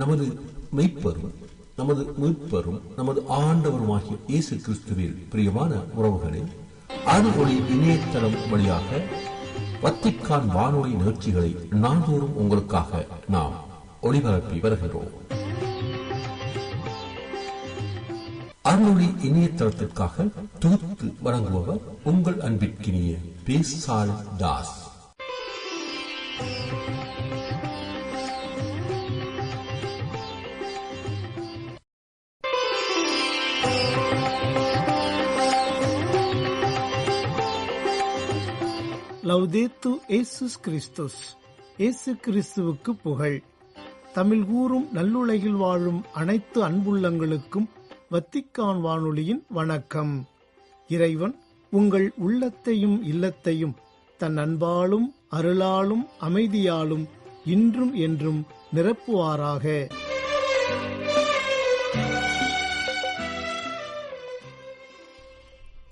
நமது மெய்ப்பரும் நமது மீட்பரும் நமது ஆண்டவருமாகிய இயேசு கிறிஸ்துவில் பிரியமான உறவுகளே, அருள்ஒளி இணையதளம் வழியாக வத்திக்கான் வானொலி நிகழ்ச்சிகளை நாள்தோறும் உங்களுக்காக நாம் ஒளிபரப்பி வருகிறோம். அருள்ஒளி இணையதளத்திற்காக தொகுத்து வழங்குபவர் உங்கள் அன்பிற்கினிய பேசால் தாஸ். லவ்தேத்து இயேசுஸ் கிறிஸ்துஸ். இயேசு கிறிஸ்துவுக்கு புகழ். தமிழ் கூறும் நல்லுலகில் வாழும் அனைத்து அன்புள்ளங்களுக்கும் வத்திக்கான் வானொலியின் வணக்கம். இறைவன் உங்கள் உள்ளத்தையும் இல்லத்தையும் தன் அன்பாலும் அருளாலும் அமைதியாலும் இன்றும் என்றும் நிரப்புவாராக.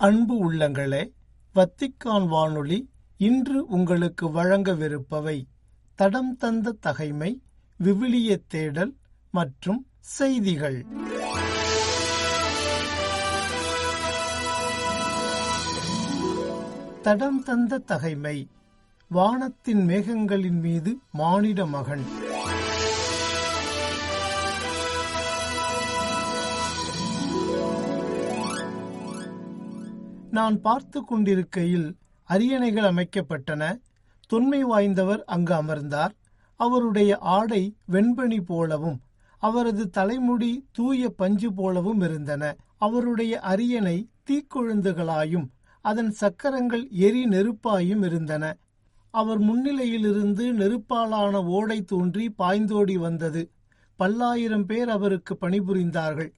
அன்பு உள்ளங்களே, வத்திக்கான் வானொலி இன்று உங்களுக்கு வழங்கவிருப்பவை தடம் தந்த தகைமை, விவிலிய தேடல் மற்றும் செய்திகள். தடம் தந்த தகைமை. வானத்தின் மேகங்களின் மீது மானிட மகன். நான் பார்த்து கொண்டிருக்கையில் அரியணைகள் அமைக்கப்பட்டன. தொன்மை வாய்ந்தவர் அங்கு அமர்ந்தார். அவருடைய ஆடை வெண்பனி போலவும் அவரது தலைமுடி தூய பஞ்சு போலவும் இருந்தன. அவருடைய அரியணை தீக்கொழுந்துகளாயும் அதன் சக்கரங்கள் எரி நெருப்பாயும் இருந்தன. அவர் முன்னிலையிலிருந்து நெருப்பாலான ஓடை தோன்றி பாய்ந்தோடி வந்தது. 10,000 பேர் அவருக்கு பணிபுரிந்தார்கள்.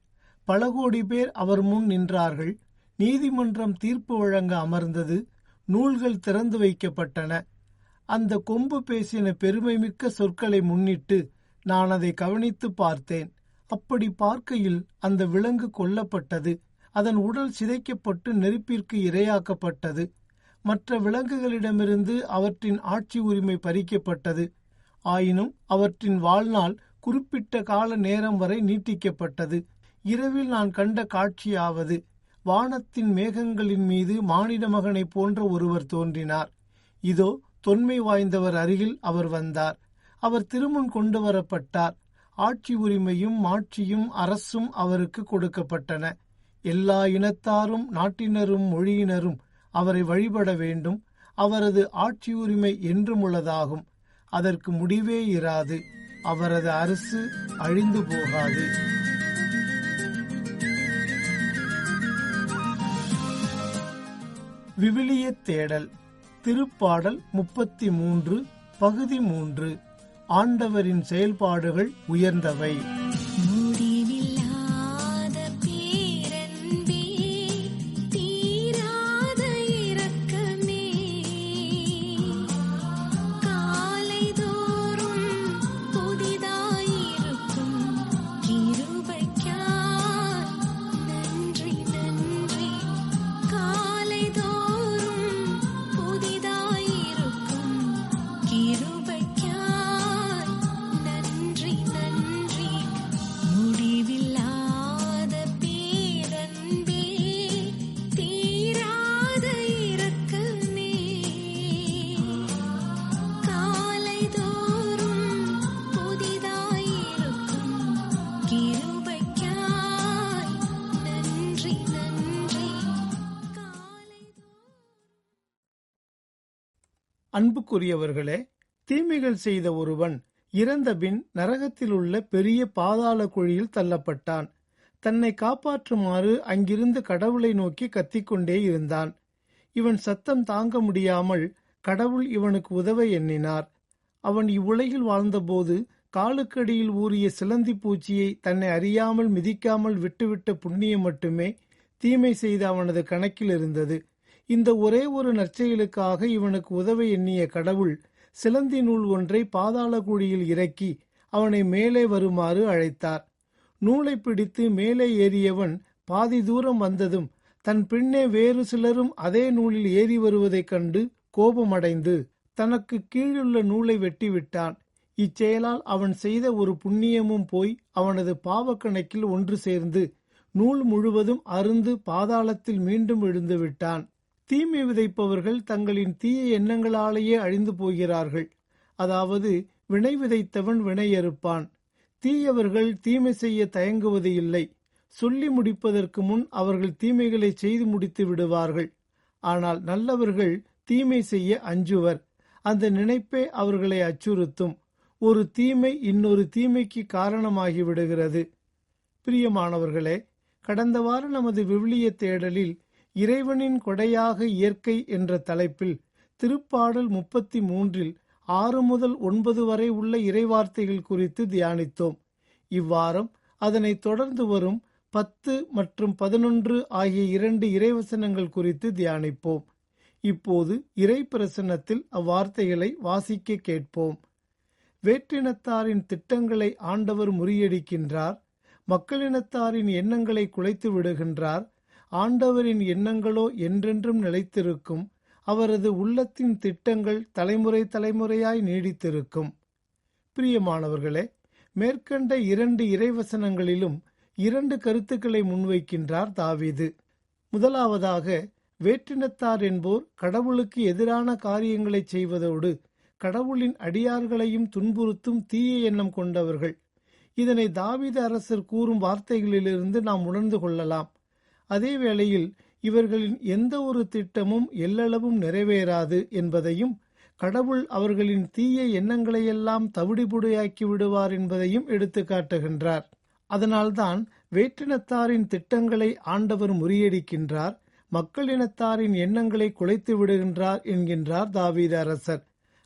பல கோடி பேர் அவர் முன் நின்றார்கள். நீதிமன்றம் தீர்ப்பு வழங்க அமர்ந்தது. நூல்கள் திறந்து வைக்கப்பட்டன. அந்த கொம்பு பேசின பெருமைமிக்க சொற்களை முன்னிட்டு நான் அதை கவனித்து பார்த்தேன். அப்படி பார்க்கையில் அந்த விலங்கு கொல்லப்பட்டது. அதன் உடல் சிதைக்கப்பட்டு நெருப்பிற்கு இரையாக்கப்பட்டது. மற்ற விலங்குகளிடமிருந்து அவற்றின் ஆட்சி உரிமை பறிக்கப்பட்டது. ஆயினும் அவற்றின் வாழ்நாள் குறிப்பிட்ட கால நேரம் வரை நீட்டிக்கப்பட்டது. இரவில் நான் கண்ட காட்சியாவது, வானத்தின் மேகங்களின் மீது மானிட மகனை போன்ற ஒருவர் தோன்றினார். இதோ, தொன்மை வாய்ந்தவர் அருகில் அவர் வந்தார். அவர் திருமுன் கொண்டு வரப்பட்டார். ஆட்சி உரிமையும் மாட்சியும் அரசும் அவருக்கு கொடுக்கப்பட்டன. எல்லா இனத்தாரும் நாட்டினரும் மொழியினரும் அவரை வழிபட வேண்டும். அவரது ஆட்சி உரிமை என்றும் உள்ளதாகும். அதற்கு முடிவே இராது. அவரது அரசு அழிந்து போகாது. விவிலிய தேடல். திருப்பாடல் 33 பகுதி 3. ஆண்டவரின் செயல்பாடுகள் உயர்ந்தவை. அன்புக்குரியவர்களே, தீமைகள் செய்த ஒருவன் இறந்தபின் நரகத்தில் உள்ள பெரிய பாதாள குழியில் தள்ளப்பட்டான். தன்னை காப்பாற்றுமாறு அங்கிருந்து கடவுளை நோக்கி கத்திக்கொண்டே இருந்தான். இவன் சத்தம் தாங்க முடியாமல் கடவுள் இவனுக்கு உதவ எண்ணினார். அவன் இவ்வுலகில் வாழ்ந்தபோது காலுக்கடியில் ஊறிய சிலந்தி பூச்சியை தன்னை அறியாமல் மிதிக்காமல் விட்டுவிட்ட புண்ணியம் மட்டுமே தீமை செய்த அவனது கணக்கில் இருந்தது. இந்த ஒரே ஒரு நற்செயலுக்காக இவனுக்கு உதவ எண்ணிய கடவுள் சிலந்தி நூல் ஒன்றை பாதாள குழியில் இறக்கி அவனை மேலே வருமாறு அழைத்தார். நூலை பிடித்து மேலே ஏறியவன் பாதி தூரம் வந்ததும் தன் பின்னே வேறு சிலரும் அதே நூலில் ஏறி வருவதைக் கண்டு கோபமடைந்து தனக்கு கீழுள்ள நூலை வெட்டிவிட்டான். இச்செயலால் அவன் செய்த ஒரு புண்ணியமும் போய் அவனது பாவக்கணக்கில் ஒன்று சேர்ந்து நூல் முழுவதும் அருந்து பாதாளத்தில் மீண்டும் விழுந்து விட்டான். தீமை விதைப்பவர்கள் தங்களின் தீய எண்ணங்களாலேயே அழிந்து போகிறார்கள். அதாவது வினை விதைத்தவன் வினை அறுப்பான். தீயவர்கள் தீமை செய்ய தயங்குவது இல்லை. சொல்லி முடிப்பதற்கு முன் அவர்கள் தீமைகளை செய்து முடித்து விடுவார்கள். ஆனால் நல்லவர்கள் தீமை செய்ய அஞ்சுவர். அந்த நினைப்பே அவர்களை அச்சுறுத்தும். ஒரு தீமை இன்னொரு தீமைக்கு காரணமாகி விடுகிறது. பிரியமானவர்களே, கடந்த வார நமது விவிலிய தேடலில் இறைவனின் கொடையாக இயற்கை என்ற தலைப்பில் திருப்பாடல் 33 6 முதல் 9 வரை உள்ள இறைவார்த்தைகள் குறித்து தியானித்தோம். இவ்வாரம் அதனை தொடர்ந்து வரும் 10 மற்றும் 11 ஆகிய 2 இறைவசனங்கள் குறித்து தியானிப்போம். இப்போது இறை பிரசன்னத்தில் அவ்வார்த்தைகளை வாசிக்க கேட்போம். வேற்றினத்தாரின் திட்டங்களை ஆண்டவர் முறியடிக்கின்றார். மக்களினத்தாரின் எண்ணங்களை குலைத்து விடுகின்றார். ஆண்டவரின் எண்ணங்களோ என்றென்றும் நிலைத்திருக்கும். அவரது உள்ளத்தின் திட்டங்கள் தலைமுறை தலைமுறையாய் நீடித்திருக்கும். பிரியமானவர்களே, மேற்கண்ட 2 இறைவசனங்களிலும் 2 கருத்துக்களை முன்வைக்கின்றார் தாவீது. முதலாவதாக, வேற்றினத்தார் என்போர் கடவுளுக்கு எதிரான காரியங்களை செய்வதோடு கடவுளின் அடியார்களையும் துன்புறுத்தும் தீய எண்ணம் கொண்டவர்கள். இதனை தாவீது அரசர் கூறும் வார்த்தைகளிலிருந்து நாம் உணர்ந்து கொள்ளலாம். அதே வேளையில் இவர்களின் எந்த ஒரு திட்டமும் எல்லளவும் நிறைவேறாது என்பதையும், கடவுள் அவர்களின் தீய எண்ணங்களையெல்லாம் தவிடுபொடியாக்கி விடுவார் என்பதையும் எடுத்து காட்டுகின்றார். அதனால்தான் வேற்றினத்தாரின் திட்டங்களை ஆண்டவர் முறியடிக்கின்றார், மக்களினத்தாரின் எண்ணங்களை குலைத்து விடுகின்றார் என்கின்றார் தாவீது அரசர்.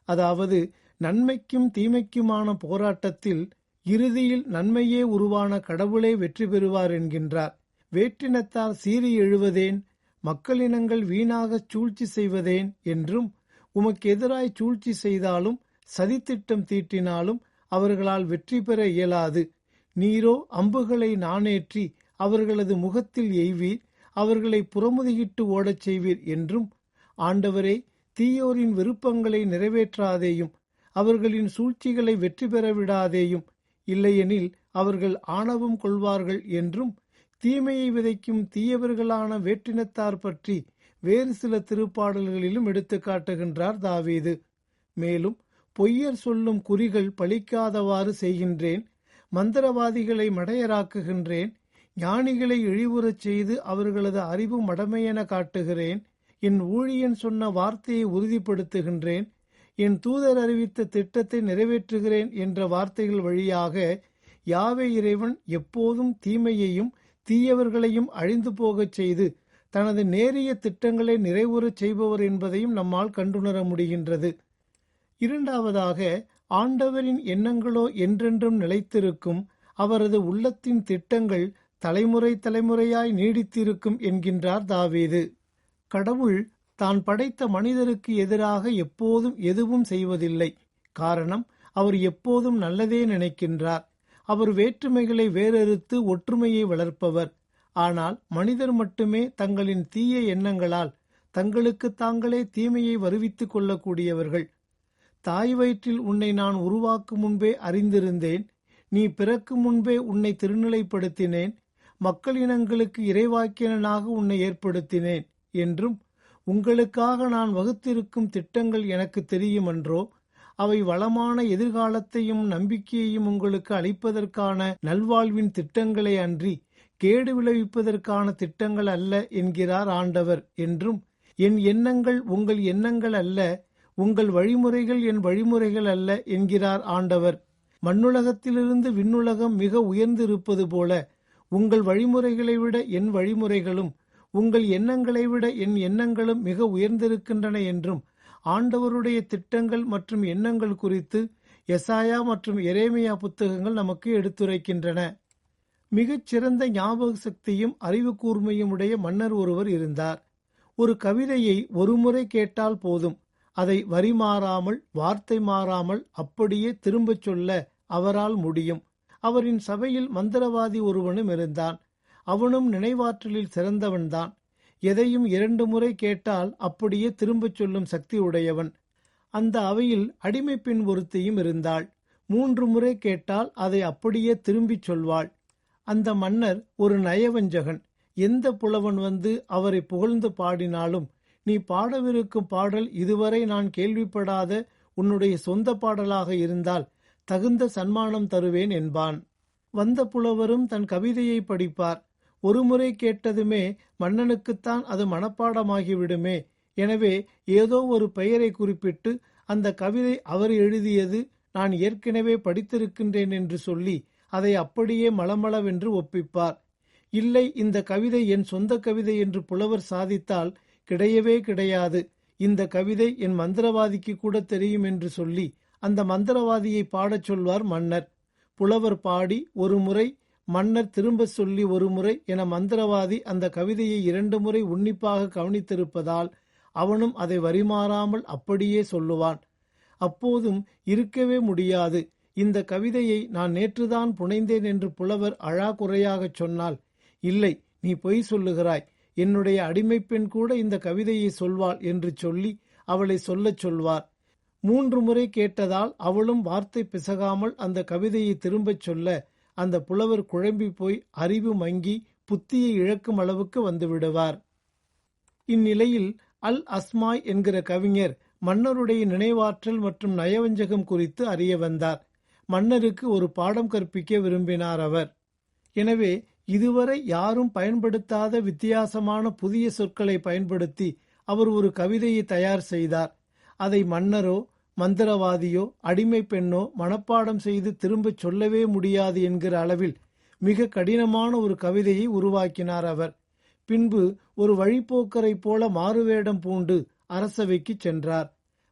அதாவது, நன்மைக்கும் தீமைக்குமான போராட்டத்தில் இறுதியில் நன்மையே உருவான கடவுளே வெற்றி பெறுவார் என்கின்றார். வேற்றினத்தார் சீறி எழுவதேன், மக்களினங்கள் வீணாகச் சூழ்ச்சி செய்வதேன் என்றும், உமக்கு எதிராய் சூழ்ச்சி செய்தாலும் சதித்திட்டம் தீட்டினாலும் அவர்களால் வெற்றி பெற இயலாது. நீரோ அம்புகளை நாணேற்றி அவர்களது முகத்தில் எய்வீர், அவர்களை புறமுதுகிட்டு ஓடச் செய்வீர் என்றும், ஆண்டவரே, தீயோரின் விருப்பங்களை நிறைவேற்றாதேயும், அவர்களின் சூழ்ச்சிகளை வெற்றி பெற விடாதேயும், இல்லையெனில் அவர்கள் ஆணவம் கொள்வார்கள் என்றும், தீமையை விதைக்கும் தீயவர்களான வேற்றினத்தார் பற்றி வேறு சில திருப்பாடல்களிலும் எடுத்து காட்டுகின்றார் தாவீது. மேலும், பொய்யர் சொல்லும் குறிகள் பலிக்காதவாறு செய்கின்றேன், மந்திரவாதிகளை மடையராக்குகின்றேன், ஞானிகளை இழிவுறச் செய்து அவர்களது அறிவு மடமையென காட்டுகிறேன், என் ஊழியன் சொன்ன வார்த்தையை உறுதிப்படுத்துகின்றேன், என் தூதர் அறிவித்த திட்டத்தை நிறைவேற்றுகிறேன் என்ற வார்த்தைகள் வழியாக யாவே இறைவன் எப்போதும் தீமையையும் தீயவர்களையும் அழிந்து போகச் செய்து தனது நேரிய திட்டங்களை நிறைவுறச் செய்பவர் என்பதையும் நம்மால் கண்டுணர முடிகின்றது. இரண்டாவதாக, ஆண்டவரின் எண்ணங்களோ என்றென்றும் நிலைத்திருக்கும், அவரது உள்ளத்தின் திட்டங்கள் தலைமுறை தலைமுறையாய் நீடித்திருக்கும் என்கின்றார் தாவீது. கடவுள் தான் படைத்த மனிதருக்கு எதிராக எப்போதும் எதுவும் செய்வதில்லை. காரணம், அவர் எப்போதும் நல்லதே நினைக்கின்றார். அவர் வேற்றுமைகளை வேறறுத்து ஒற்றுமையை வளர்ப்பவர். ஆனால் மனிதர் மட்டுமே தங்களின் தீய எண்ணங்களால் தங்களுக்கு தாங்களே தீமையை வருவித்துக் கொள்ளக்கூடியவர்கள். தாய் வயிற்றில் உன்னை நான் உருவாக்கும் முன்பே அறிந்திருந்தேன், நீ பிறக்கும் முன்பே உன்னை திருநிலைப்படுத்தினேன், மக்களினங்களுக்கு இறைவாக்கியனாக உன்னை ஏற்படுத்தினேன் என்றும், உங்களுக்காக நான் வகுத்திருக்கும் திட்டங்கள் எனக்கு தெரியுமன்றோ, அவை வளமான எதிர்காலத்தையும் நம்பிக்கையையும் உங்களுக்கு அளிப்பதற்கான நல்வாழ்வின் திட்டங்களே அன்றி கேடு விளைவிப்பதற்கான திட்டங்கள் அல்ல என்கிறார் ஆண்டவர் என்றும், என் எண்ணங்கள் உங்கள் எண்ணங்கள் அல்ல, உங்கள் வழிமுறைகள் என் வழிமுறைகள் அல்ல என்கிறார் ஆண்டவர். மண்ணுலகத்திலிருந்து விண்ணுலகம் மிக உயர்ந்திருப்பது போல உங்கள் வழிமுறைகளை விட என் வழிமுறைகளும், உங்கள் எண்ணங்களை விட என் எண்ணங்களும் மிக உயர்ந்திருக்கின்றன என்றும் ஆண்டவருடைய திட்டங்கள் மற்றும் எண்ணங்கள் குறித்து எசாயா மற்றும் எரேமியா புத்தகங்கள் நமக்கு எடுத்துரைக்கின்றன. மிகச் சிறந்த ஞாபக சக்தியும் அறிவு கூர்மையும் உடைய மன்னர் ஒருவர் இருந்தார். ஒரு கவிதையை ஒருமுறை கேட்டால் போதும், அதை வரி மாறாமல் வார்த்தை மாறாமல் அப்படியே திரும்பச் சொல்ல அவரால் முடியும். அவரின் சபையில் மந்திரவாதி ஒருவனும் இருந்தான். அவனும் நினைவாற்றலில் சிறந்தவன்தான். எதையும் 2 முறை கேட்டால் அப்படியே திரும்பச் சொல்லும் சக்தி உடையவன். அந்த அவையில் அடிமை பெண் ஒருத்தியும் இருந்தாள். 3 முறை கேட்டால் அதை அப்படியே திரும்பிச் சொல்வாள். அந்த மன்னர் ஒரு நயவஞ்சகன். எந்த புலவன் வந்து அவரை புகழ்ந்து பாடினாலும், நீ பாடவிருக்கும் பாடல் இதுவரை நான் கேள்விப்படாத உன்னுடைய சொந்த பாடலாக இருந்தால் தகுந்த சன்மானம் தருவேன் என்பான். வந்த புலவரும் தன் கவிதையை படிப்பார். ஒரு முறை கேட்டதுமே மன்னனுக்குத்தான் அது மனப்பாடமாகிவிடுமே. எனவே ஏதோ ஒரு பெயரை குறிப்பிட்டு அந்த கவிதை அவர் எழுதியது, நான் ஏற்கனவே படித்திருக்கின்றேன் என்று சொல்லி அதை அப்படியே மளமளவென்று ஒப்பிப்பார். இல்லை, இந்த கவிதை என் சொந்த கவிதை என்று புலவர் சாதித்தால், கிடையவே கிடையாது, இந்த கவிதை என் மந்திரவாதிக்கு கூட தெரியும் என்று சொல்லி அந்த மந்திரவாதியை பாடச் சொல்வார் மன்னர். புலவர் பாடி ஒரு முறை, மன்னர் திரும்ப சொல்லி ஒரு முறை என மந்திரவாதி அந்த கவிதையை 2 முறை உன்னிப்பாக கவனித்திருப்பதால் அவனும் அதை வரிமாறாமல் அப்படியே சொல்லுவான். அப்போதும் இருக்கவே முடியாது, இந்த கவிதையை நான் நேற்றுதான் புனைந்தேன் என்று புலவர் அழாகுறையாகச் சொன்னால், இல்லை, நீ பொய் சொல்லுகிறாய், என்னுடைய அடிமைப்பெண் கூட இந்த கவிதையை சொல்வாள் என்று சொல்லி அவளை சொல்லச் சொல்வார். 3 முறை கேட்டதால் அவளும் வார்த்தை பிசகாமல் அந்த கவிதையை திரும்பச் சொல்ல அந்த புலவர் குழம்பி போய் அறிவு மங்கி புத்தியை இழக்கும் அளவுக்கு வந்துவிடுவார். இந்நிலையில் அல் அஸ்மாய் என்கிற கவிஞர் மன்னருடைய நினைவாற்றல் மற்றும் நயவஞ்சகம் குறித்து அறிய வந்தார். மன்னருக்கு ஒரு பாடம் கற்பிக்க விரும்பினார் அவர். எனவே இதுவரை யாரும் பயன்படுத்தாத வித்தியாசமான புதிய சொற்களை பயன்படுத்தி அவர் ஒரு கவிதையை தயார் செய்தார். அதை மன்னரோ மந்திரவாதியோ அடிமை பெண்ணோ மனப்பாடம் செய்து திரும்பச் சொல்லவே முடியாது என்கிற அளவில் மிக கடினமான ஒரு கவிதையை உருவாக்கினார் அவர். பின்பு ஒரு வழிப்போக்கரை போல மாறுவேடம் பூண்டு அரசவைக்கு சென்றார்.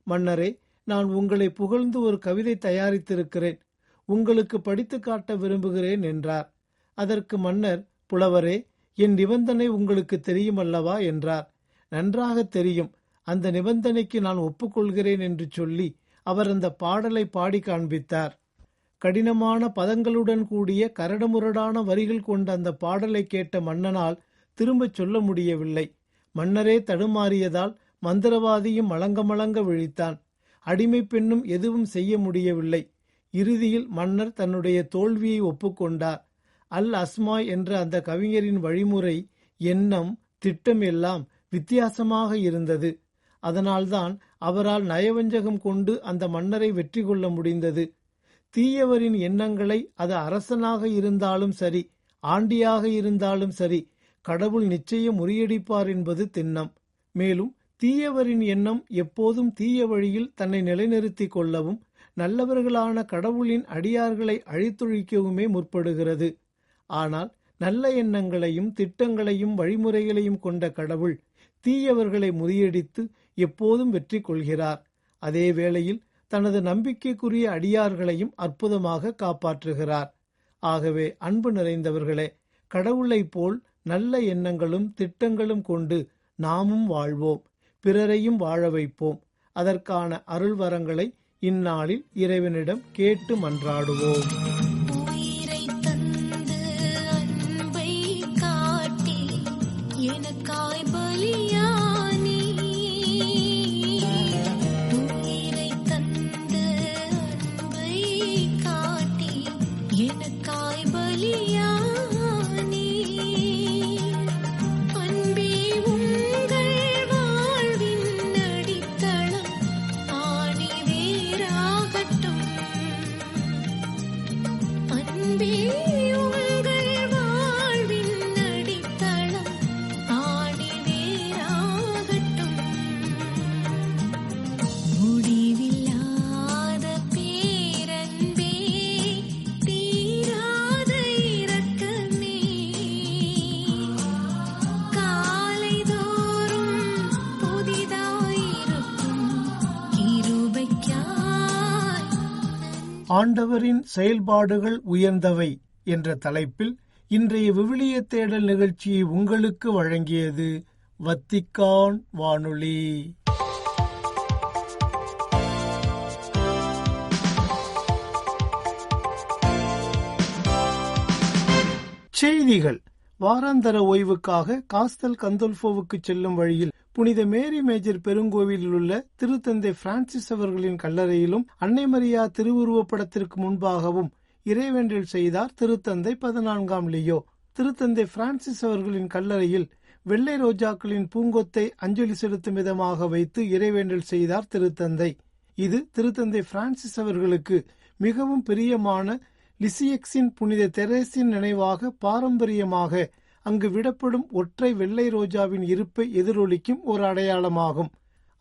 மன்னரே, நான் உங்களை புகழ்ந்து ஒரு கவிதை தயாரித்திருக்கிறேன், உங்களுக்கு படித்து காட்ட விரும்புகிறேன் என்றார். அதற்கு மன்னர், புலவரே, என் நிபந்தனை உங்களுக்கு தெரியுமல்லவா என்றார். நன்றாக தெரியும், அந்த நிபந்தனைக்கு நான் ஒப்புக்கொள்கிறேன் என்று சொல்லி அவர் அந்த பாடலை பாடி காண்பித்தார். கடினமான பதங்களுடன் கூடிய கரடுமுரடான வரிகள் கொண்ட அந்த பாடலை கேட்ட மன்னனால் திரும்பச் சொல்ல முடியவில்லை. மன்னரே தடுமாறியதால் மந்திரவாதியும் மலங்க விழித்தான். அடிமை பெண்ணும் எதுவும் செய்ய முடியவில்லை. இறுதியில் மன்னர் தன்னுடைய தோல்வியை ஒப்புக்கொண்டார். அல் அஸ்மாய் என்ற அந்த கவிஞரின் வழிமுறை, எண்ணம், திட்டம் எல்லாம் வித்தியாசமாக இருந்தது. அதனால்தான் அவரால் நயவஞ்சகம் கொண்டு அந்த மன்னரை வெற்றி கொள்ள முடிந்தது. தீயவரின் எண்ணங்களை, அது அரசனாக இருந்தாலும் சரி, ஆண்டியாக இருந்தாலும் சரி, கடவுள் நிச்சயம் முறியடிப்பார் என்பது திண்ணம். மேலும் தீயவரின் எண்ணம் எப்போதும் தீய வழியில் தன்னை நிலைநிறுத்திக் கொள்ளவும் நல்லவர்களான கடவுளின் அடியார்களை அழித்தொழிக்கவுமே முற்படுகிறது. ஆனால் நல்ல எண்ணங்களையும் திட்டங்களையும் வழிமுறைகளையும் கொண்ட கடவுள் தீயவர்களை முறியடித்து எப்போதும் வெற்றி கொள்கிறார். அதே வேளையில் தனது நம்பிக்கைக்குரிய அடியார்களையும் அற்புதமாக காப்பாற்றுகிறார். ஆகவே அன்பு நிறைந்தவர்களே, கடவுளைப் போல் நல்ல எண்ணங்களும் திட்டங்களும் கொண்டு நாமும் வாழ்வோம், பிறரையும் வாழ வைப்போம். அதற்கான அருள் வரங்களை இந்நாளில் இறைவனிடம் கேட்டு மன்றாடுவோம். ஆண்டவரின் செயல்பாடுகள் உயர்ந்தவை என்ற தலைப்பில் இன்றைய விவிலிய தேடல் நிகழ்ச்சியை உங்களுக்கு வழங்கியது வத்திக்கான் வானொலி. செய்திகள். வாராந்தர ஓய்வுக்காக காஸ்தல் கந்தோல்ஃபோவுக்கு செல்லும் வழியில் புனித மேரி மேஜர் பெருங்கோவிலில் உள்ள திருத்தந்தை பிரான்சிஸ் அவர்களின் கல்லறையிலும் அன்னை மரியா திருவுருவப்படத்திற்கு முன்பாகவும் இறைவேண்டல் செய்தார் திருத்தந்தை 14ஆம் லியோ. திருத்தந்தை பிரான்சிஸ் அவர்களின் கல்லறையில் வெள்ளை ரோஜாக்களின் பூங்கொத்தை அஞ்சலி செலுத்தும் விதமாக வைத்து இறைவேண்டல் செய்தார் திருத்தந்தை. இது திருத்தந்தை பிரான்சிஸ் அவர்களுக்கு மிகவும் பிரியமான லிசியக்ஸின் புனித தெரேசின் நினைவாக பாரம்பரியமாக அங்கு விடப்படும் ஒற்றை வெள்ளை ரோஜாவின் இருப்பை எதிரொலிக்கும் ஒரு அடையாளமாகும்.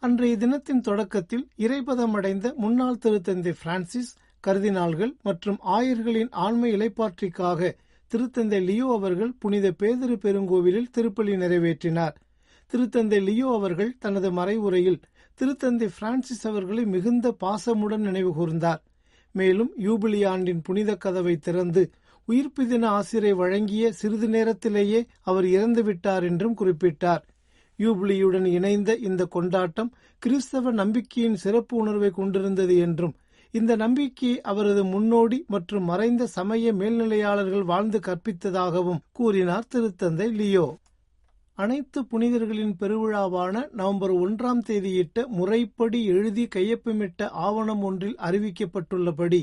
அன்றைய தினத்தின் தொடக்கத்தில் இறைபதமடைந்த முன்னாள் திருத்தந்தை பிரான்சிஸ், கர்தினால்கள் மற்றும் ஆயர்களின் ஆன்ம இளைப்பாற்றிக்காக திருத்தந்தை லியோ அவர்கள் புனித பேதுரு பெருங்கோவிலில் திருப்பலி நிறைவேற்றினார். திருத்தந்தை லியோ அவர்கள் தனது மறைவுரையில் திருத்தந்தை பிரான்சிஸ் அவர்களை மிகுந்த பாசமுடன் நினைவு கூர்ந்தார். மேலும் யூபிலி ஆண்டின் புனித கதவை திறந்து உயிர்ப்பு தின ஆசிரை வழங்கிய சிறிது நேரத்திலேயே அவர் இறந்துவிட்டார் என்றும் குறிப்பிட்டார். யூபிலியுடன் இணைந்த இந்த கொண்டாட்டம் கிறிஸ்தவ நம்பிக்கையின் சிறப்பு உணர்வை கொண்டிருந்தது என்றும், இந்த நம்பிக்கையை அவரது முன்னோடி மற்றும் மறைந்த சமய மேல்நிலையாளர்கள் வாழ்ந்து கற்பித்ததாகவும் கூறினார் திருத்தந்தை லியோ. அனைத்து புனிதர்களின் பெருவிழாவான நவம்பர் 1ஆம் தேதியிட்ட முறைப்படி எழுதி கையொப்பமிட்ட ஆவணம் ஒன்றில் அறிவிக்கப்பட்டுள்ளபடி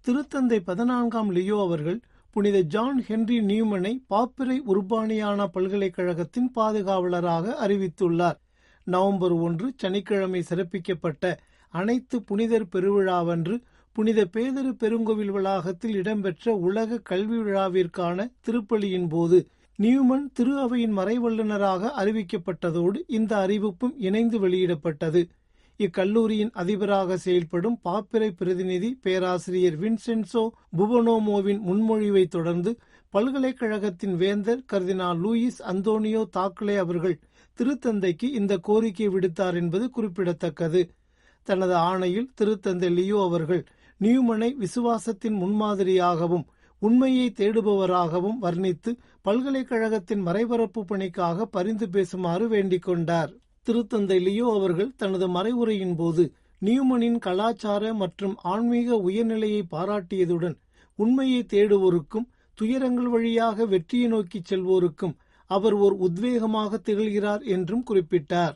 திருத்தந்தை 14ஆம் லியோ அவர்கள் புனித ஜான் ஹென்றி நியூமனை பாப்பிரை உர்பானியானா பல்கலைக்கழகத்தின் பாதுகாவலராக அறிவித்துள்ளார். நவம்பர் 1 சனிக்கிழமை சிறப்பிக்கப்பட்ட அனைத்து புனிதர் பெருவிழாவன்று புனித பேதுரு பெருங்கோவில் வளாகத்தில் இடம்பெற்ற உலக கல்வி விழாவிற்கான திருப்பலியின் போது நியூமன் திரு அவையின் மறைவல்லுநராக அறிவிக்கப்பட்டதோடு இந்த அறிவிப்பும் இணைந்து வெளியிடப்பட்டது. இக்கல்லூரியின் அதிபராக செயல்படும் பாப்பிரை பிரதிநிதி பேராசிரியர் வின்சென்சோ புபனோமோவின் முன்மொழிவை தொடர்ந்து பல்கலைக்கழகத்தின் வேந்தர் கர்தினால் லூயிஸ் அந்தோனியோ தாக்லே அவர்கள் திருத்தந்தைக்கு இந்த கோரிக்கை விடுத்தார் என்பது குறிப்பிடத்தக்கது. தனது ஆணையில் திருத்தந்தை லியோ அவர்கள் நியூமனை விசுவாசத்தின் முன்மாதிரியாகவும் உண்மையை தேடுபவராகவும் வர்ணித்து பல்கலைக்கழகத்தின் மறைபரப்பு பணிக்காக பரிந்து பேசுமாறு வேண்டிக் கொண்டார். திருத்தந்தை லியோ அவர்கள் தனது மறைவுரையின் போது நியூமனின் கலாச்சார மற்றும் ஆன்மீக உயர்நிலையை பாராட்டியதுடன் உண்மையை தேடுவோருக்கும் துயரங்கள் வழியாக வெற்றியை நோக்கி செல்வோருக்கும் அவர் ஒரு உத்வேகமாக திகழ்கிறார் என்றும் குறிப்பிட்டார்.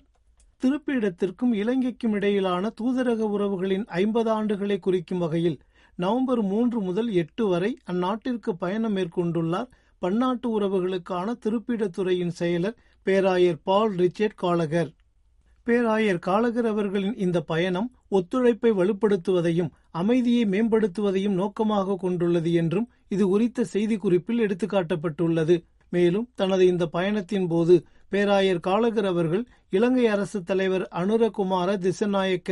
திருப்பீடத்திற்கும் இலங்கைக்கும் இடையிலான தூதரக உறவுகளின் 50 ஆண்டுகளை குறிக்கும் வகையில் நவம்பர் 3 முதல் 8 வரை அந்நாட்டிற்கு பயணம் மேற்கொண்டுள்ளார் பன்னாட்டு உறவுகளுக்கான திருப்பீடத்துறையின் செயலர் பேராயர் பால் ரிச்சர்ட் காலகர். பேராயர் காலகர் அவர்களின் இந்த பயணம் ஒத்துழைப்பை வலுப்படுத்துவதையும் அமைதியை மேம்படுத்துவதையும் நோக்கமாக கொண்டுள்ளது என்றும் இது குறித்த செய்திக்குறிப்பில் எடுத்துக்காட்டப்பட்டுள்ளது. மேலும் தனது இந்த பயணத்தின் போது பேராயர் காலகர் அவர்கள் இலங்கை அரசு தலைவர் அனுரகுமார திசநாயக்க,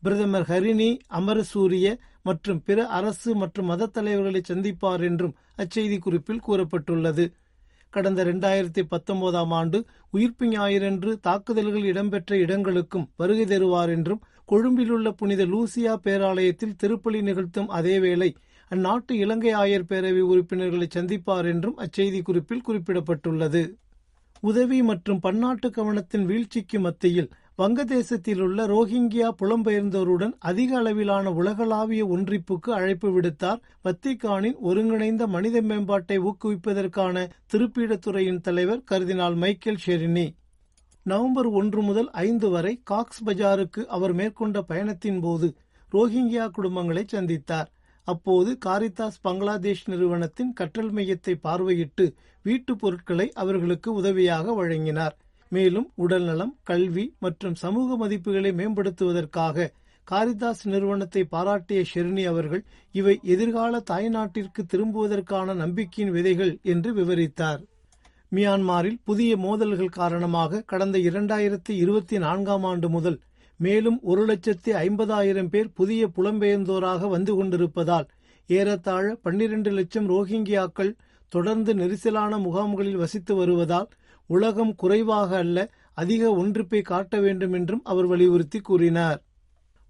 பிரதமர் ஹரிணி அமரசூரிய மற்றும் பிற அரசு மற்றும் மத தலைவர்களை சந்திப்பார் என்றும் அச்செய்தி குறிப்பில் கூறப்பட்டுள்ளது. கடந்த 2019ஆம் ஆண்டு உயிர்ப்பு ஞாயிறன்று தாக்குதல்கள் இடம்பெற்ற இடங்களுக்கும் வருகை தருவார் என்றும், கொழும்பிலுள்ள புனித லூசியா பேராலயத்தில் திருப்பலி நிகழ்த்தும் அதேவேளை அந்நாட்டு இலங்கை ஆயர் பேரவை உறுப்பினர்களை சந்திப்பார் என்றும் அச்செய்தி குறிப்பில் குறிப்பிடப்பட்டுள்ளது. உதவி மற்றும் பன்னாட்டு கவனத்தின் வீழ்ச்சிக்கு மத்தியில் வங்கதேசத்தில் உள்ள ரோஹிங்கியா புலம்பெயர்ந்தோருடன் அதிக அளவிலான உலகளாவிய ஒன்றிப்புக்கு அழைப்பு விடுத்தார் வத்திக்கானின் ஒருங்கிணைந்த மனித மேம்பாட்டை ஊக்குவிப்பதற்கான திருப்பீடத்துறையின் தலைவர் கர்தினால் மைக்கேல் ஷெரினி. நவம்பர் 1 முதல் 5 வரை காக்ஸ் பஜாருக்கு அவர் மேற்கொண்ட பயணத்தின் போது ரோஹிங்கியா குடும்பங்களை சந்தித்தார். அப்போது காரித்தாஸ் பங்களாதேஷ் நிறுவனத்தின் கற்றல் மையத்தை பார்வையிட்டு வீட்டுப் பொருட்களை அவர்களுக்கு உதவியாக வழங்கினார். மேலும் உடல்நலம், கல்வி மற்றும் சமூக மதிப்புகளை மேம்படுத்துவதற்காக காரிதாஸ் நிறுவனத்தை பாராட்டிய ஷெரினி அவர்கள் இவை எதிர்கால தாய்நாட்டிற்கு திரும்புவதற்கான நம்பிக்கையின் விதைகள் என்று விவரித்தார். மியான்மரில் புதிய மோதல்கள் காரணமாக கடந்த 2024ஆம் ஆண்டு முதல் மேலும் 1,50,000 பேர் புதிய புலம்பெயர்ந்தோராக வந்து கொண்டிருப்பதால் ஏறத்தாழ 12 லட்சம் ரோஹிங்கியாக்கள் தொடர்ந்து நெரிசலான முகாம்களில் வசித்து வருவதால் உலகம் குறைவாக அல்ல அதிக ஒன்றிப்பை காட்ட வேண்டும் என்றும் அவர் வலியுறுத்தி கூறினார்.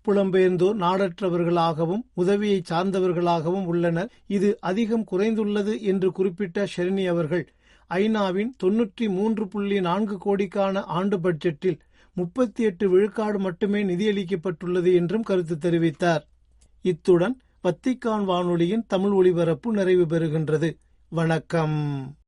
புலம்பெயர்ந்தோர் நாடற்றவர்களாகவும் உதவியை சார்ந்தவர்களாகவும் உள்ளனர். இது அதிகம் குறைந்துள்ளது என்று குறிப்பிட்ட ஷெரினி அவர்கள் ஐநாவின் 93.4 கோடிக்கான ஆண்டு பட்ஜெட்டில் 38 விழுக்காடு மட்டுமே நிதியளிக்கப்பட்டுள்ளது என்றும் கருத்து தெரிவித்தார். இத்துடன் வத்திக்கான் வானொலியின் தமிழ் ஒலிபரப்பு நிறைவு பெறுகின்றது. வணக்கம்.